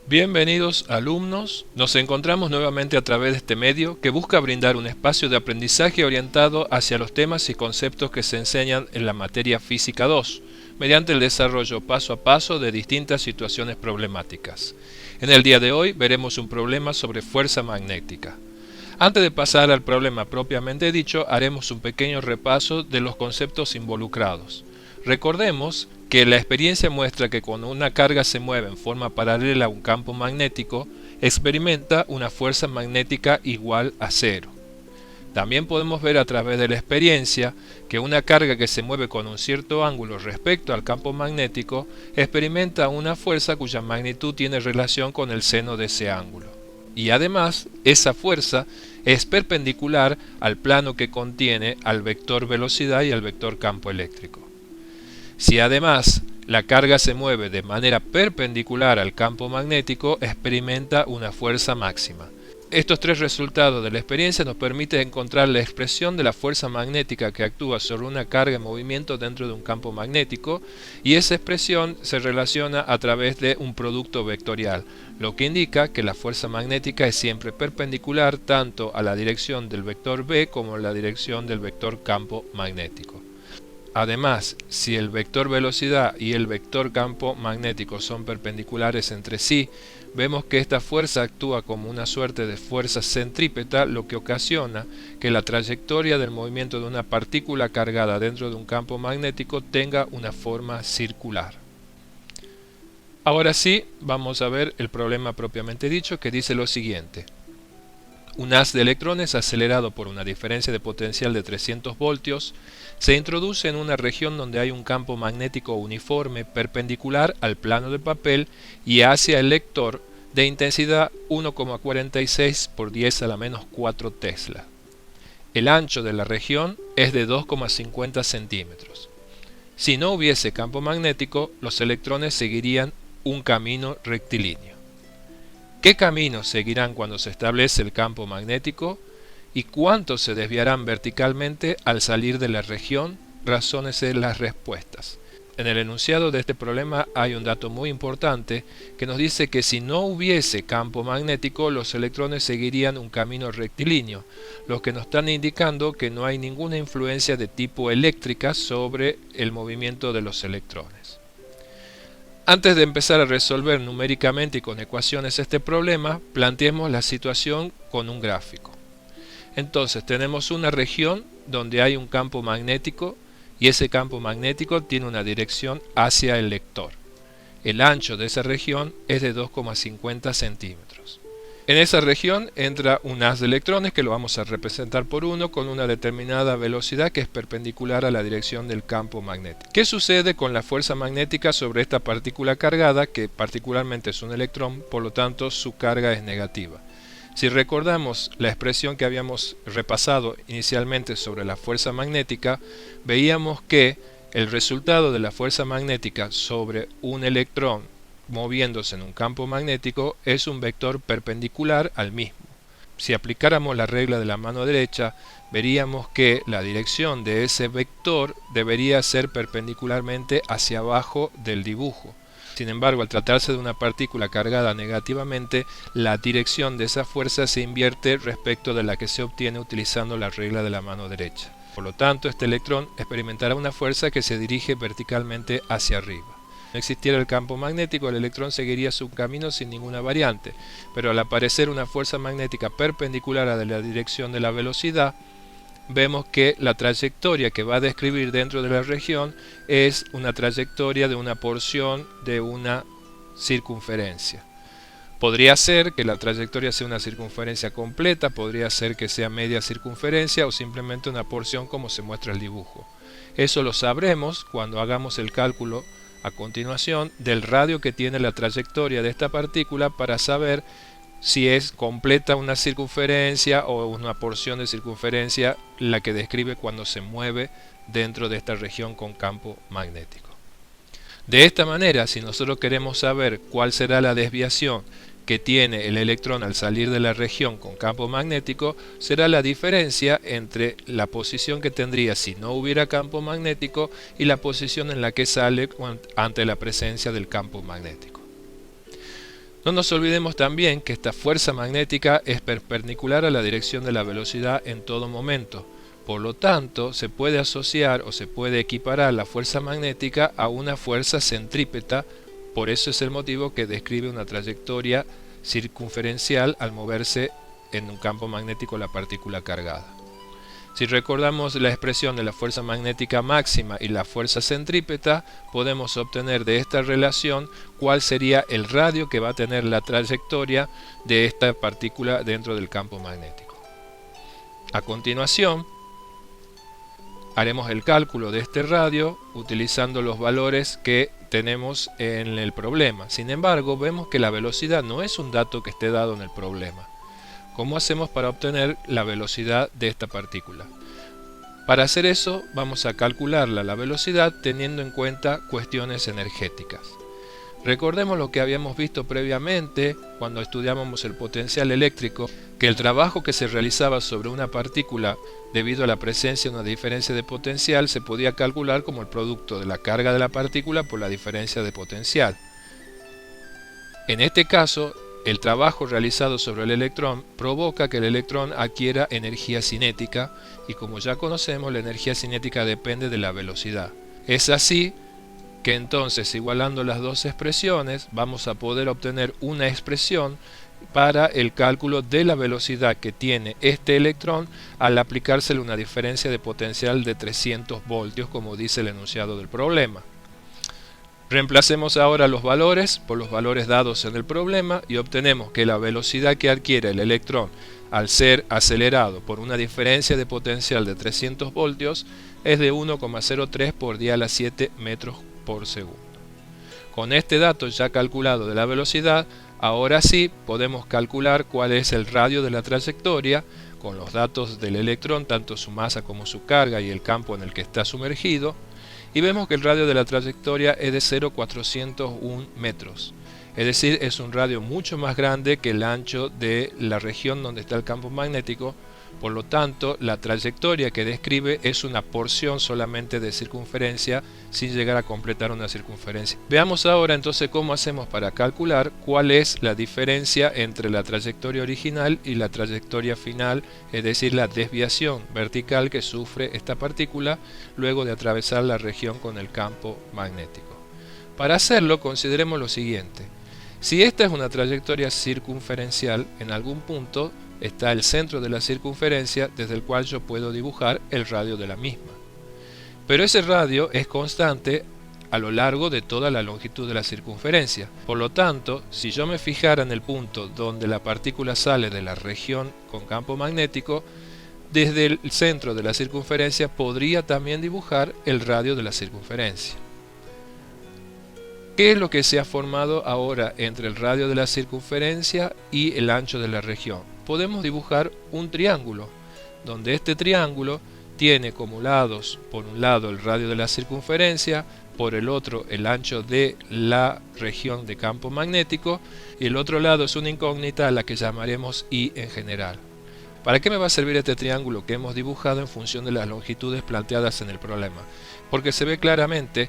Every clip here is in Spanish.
Bienvenidos alumnos, nos encontramos nuevamente a través de este medio que busca brindar un espacio de aprendizaje orientado hacia los temas y conceptos que se enseñan en la materia Física 2, mediante el desarrollo paso a paso de distintas situaciones problemáticas. En el día de hoy veremos un problema sobre fuerza magnética. Antes de pasar al problema propiamente dicho, haremos un pequeño repaso de los conceptos involucrados. Recordemos que la experiencia muestra que cuando una carga se mueve en forma paralela a un campo magnético, experimenta una fuerza magnética igual a cero. También podemos ver a través de la experiencia que una carga que se mueve con un cierto ángulo respecto al campo magnético experimenta una fuerza cuya magnitud tiene relación con el seno de ese ángulo. Y además, esa fuerza es perpendicular al plano que contiene al vector velocidad y al vector campo eléctrico. Si además la carga se mueve de manera perpendicular al campo magnético, experimenta una fuerza máxima. Estos tres resultados de la experiencia nos permiten encontrar la expresión de la fuerza magnética que actúa sobre una carga en movimiento dentro de un campo magnético, y esa expresión se relaciona a través de un producto vectorial, lo que indica que la fuerza magnética es siempre perpendicular tanto a la dirección del vector B como a la dirección del vector campo magnético. Además, si el vector velocidad y el vector campo magnético son perpendiculares entre sí, vemos que esta fuerza actúa como una suerte de fuerza centrípeta, lo que ocasiona que la trayectoria del movimiento de una partícula cargada dentro de un campo magnético tenga una forma circular. Ahora sí, vamos a ver el problema propiamente dicho, que dice lo siguiente. Un haz de electrones acelerado por una diferencia de potencial de 300 voltios se introduce en una región donde hay un campo magnético uniforme perpendicular al plano del papel y hacia el lector de intensidad 1,46 por 10 a la menos 4 Tesla. El ancho de la región es de 2,50 centímetros. Si no hubiese campo magnético, los electrones seguirían un camino rectilíneo. ¿Qué camino seguirán cuando se establece el campo magnético? ¿Y cuánto se desviarán verticalmente al salir de la región? Razónese las respuestas. En el enunciado de este problema hay un dato muy importante que nos dice que si no hubiese campo magnético, los electrones seguirían un camino rectilíneo, lo que nos están indicando que no hay ninguna influencia de tipo eléctrica sobre el movimiento de los electrones. Antes de empezar a resolver numéricamente y con ecuaciones este problema, planteemos la situación con un gráfico. Entonces tenemos una región donde hay un campo magnético y ese campo magnético tiene una dirección hacia el lector. El ancho de esa región es de 2,50 centímetros. En esa región entra un haz de electrones que lo vamos a representar por 1 con una determinada velocidad que es perpendicular a la dirección del campo magnético. ¿Qué sucede con la fuerza magnética sobre esta partícula cargada, que particularmente es un electrón, por lo tanto su carga es negativa? Si recordamos la expresión que habíamos repasado inicialmente sobre la fuerza magnética, veíamos que el resultado de la fuerza magnética sobre un electrón moviéndose en un campo magnético es un vector perpendicular al mismo. Si aplicáramos la regla de la mano derecha, veríamos que la dirección de ese vector debería ser perpendicularmente hacia abajo del dibujo. Sin embargo, al tratarse de una partícula cargada negativamente, la dirección de esa fuerza se invierte respecto de la que se obtiene utilizando la regla de la mano derecha. Por lo tanto, este electrón experimentará una fuerza que se dirige verticalmente hacia arriba. No existiera el campo magnético, el electrón seguiría su camino sin ninguna variante, pero al aparecer una fuerza magnética perpendicular a la dirección de la velocidad, vemos que la trayectoria que va a describir dentro de la región es una trayectoria de una porción de una circunferencia. Podría ser que la trayectoria sea una circunferencia completa, podría ser que sea media circunferencia o simplemente una porción como se muestra el dibujo. Eso lo sabremos cuando hagamos el cálculo a continuación del radio que tiene la trayectoria de esta partícula para saber si es completa una circunferencia o una porción de circunferencia la que describe cuando se mueve dentro de esta región con campo magnético. De esta manera, si nosotros queremos saber cuál será la desviación que tiene el electrón al salir de la región con campo magnético, será la diferencia entre la posición que tendría si no hubiera campo magnético y la posición en la que sale ante la presencia del campo magnético. No nos olvidemos también que esta fuerza magnética es perpendicular a la dirección de la velocidad en todo momento. Por lo tanto, se puede asociar o se puede equiparar la fuerza magnética a una fuerza centrípeta. Por eso es el motivo que describe una trayectoria circunferencial al moverse en un campo magnético la partícula cargada. Si recordamos la expresión de la fuerza magnética máxima y la fuerza centrípeta, podemos obtener de esta relación cuál sería el radio que va a tener la trayectoria de esta partícula dentro del campo magnético. A continuación, haremos el cálculo de este radio utilizando los valores que tenemos en el problema. Sin embargo, vemos que la velocidad no es un dato que esté dado en el problema. ¿Cómo hacemos para obtener la velocidad de esta partícula? Para hacer eso, vamos a calcularla la velocidad teniendo en cuenta cuestiones energéticas. Recordemos lo que habíamos visto previamente cuando estudiábamos el potencial eléctrico, que el trabajo que se realizaba sobre una partícula debido a la presencia de una diferencia de potencial se podía calcular como el producto de la carga de la partícula por la diferencia de potencial. En este caso, el trabajo realizado sobre el electrón provoca que el electrón adquiera energía cinética y como ya conocemos, la energía cinética depende de la velocidad. Es así que entonces, igualando las dos expresiones, vamos a poder obtener una expresión para el cálculo de la velocidad que tiene este electrón al aplicársele una diferencia de potencial de 300 voltios, como dice el enunciado del problema. Reemplacemos ahora los valores por los valores dados en el problema y obtenemos que la velocidad que adquiere el electrón al ser acelerado por una diferencia de potencial de 300 voltios es de 1,03 por 10⁻⁷ metros por segundo. Con este dato ya calculado de la velocidad, ahora sí podemos calcular cuál es el radio de la trayectoria con los datos del electrón, tanto su masa como su carga y el campo en el que está sumergido. Y vemos que el radio de la trayectoria es de 0,401 metros. Es decir, es un radio mucho más grande que el ancho de la región donde está el campo magnético. Por lo tanto, la trayectoria que describe es una porción solamente de circunferencia sin llegar a completar una circunferencia. Veamos ahora entonces cómo hacemos para calcular cuál es la diferencia entre la trayectoria original y la trayectoria final, es decir, la desviación vertical que sufre esta partícula luego de atravesar la región con el campo magnético. Para hacerlo, consideremos lo siguiente. Si esta es una trayectoria circunferencial, en algún punto está el centro de la circunferencia desde el cual yo puedo dibujar el radio de la misma. Pero ese radio es constante a lo largo de toda la longitud de la circunferencia. Por lo tanto, si yo me fijara en el punto donde la partícula sale de la región con campo magnético, desde el centro de la circunferencia podría también dibujar el radio de la circunferencia. ¿Qué es lo que se ha formado ahora entre el radio de la circunferencia y el ancho de la región? Podemos dibujar un triángulo, donde este triángulo tiene como lados, por un lado el radio de la circunferencia, por el otro el ancho de la región de campo magnético, y el otro lado es una incógnita a la que llamaremos I en general. ¿Para qué me va a servir este triángulo que hemos dibujado en función de las longitudes planteadas en el problema? Porque se ve claramente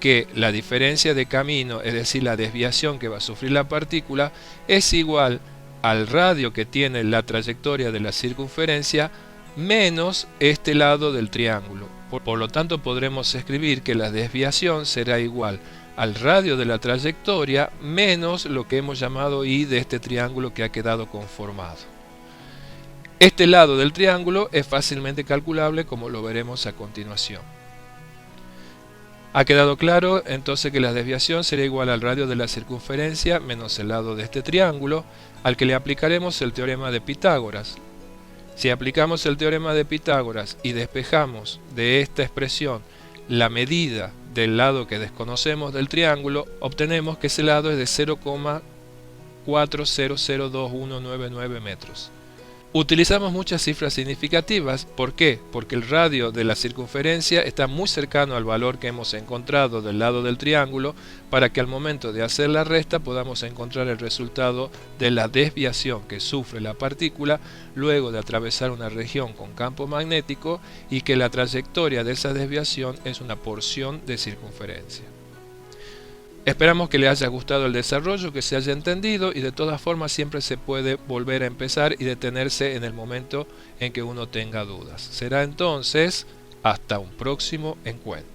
que la diferencia de camino, es decir, la desviación que va a sufrir la partícula, es igual al radio que tiene la trayectoria de la circunferencia menos este lado del triángulo. Por lo tanto, podremos escribir que la desviación será igual al radio de la trayectoria menos lo que hemos llamado I de este triángulo que ha quedado conformado. Este lado del triángulo es fácilmente calculable, como lo veremos a continuación. Ha quedado claro entonces que la desviación será igual al radio de la circunferencia menos el lado de este triángulo, al que le aplicaremos el teorema de Pitágoras. Si aplicamos el teorema de Pitágoras y despejamos de esta expresión la medida del lado que desconocemos del triángulo, obtenemos que ese lado es de 0,4002199 metros. Utilizamos muchas cifras significativas. ¿Por qué? Porque el radio de la circunferencia está muy cercano al valor que hemos encontrado del lado del triángulo para que al momento de hacer la resta podamos encontrar el resultado de la desviación que sufre la partícula luego de atravesar una región con campo magnético y que la trayectoria de esa desviación es una porción de circunferencia. Esperamos que le haya gustado el desarrollo, que se haya entendido, y de todas formas siempre se puede volver a empezar y detenerse en el momento en que uno tenga dudas. Será entonces hasta un próximo encuentro.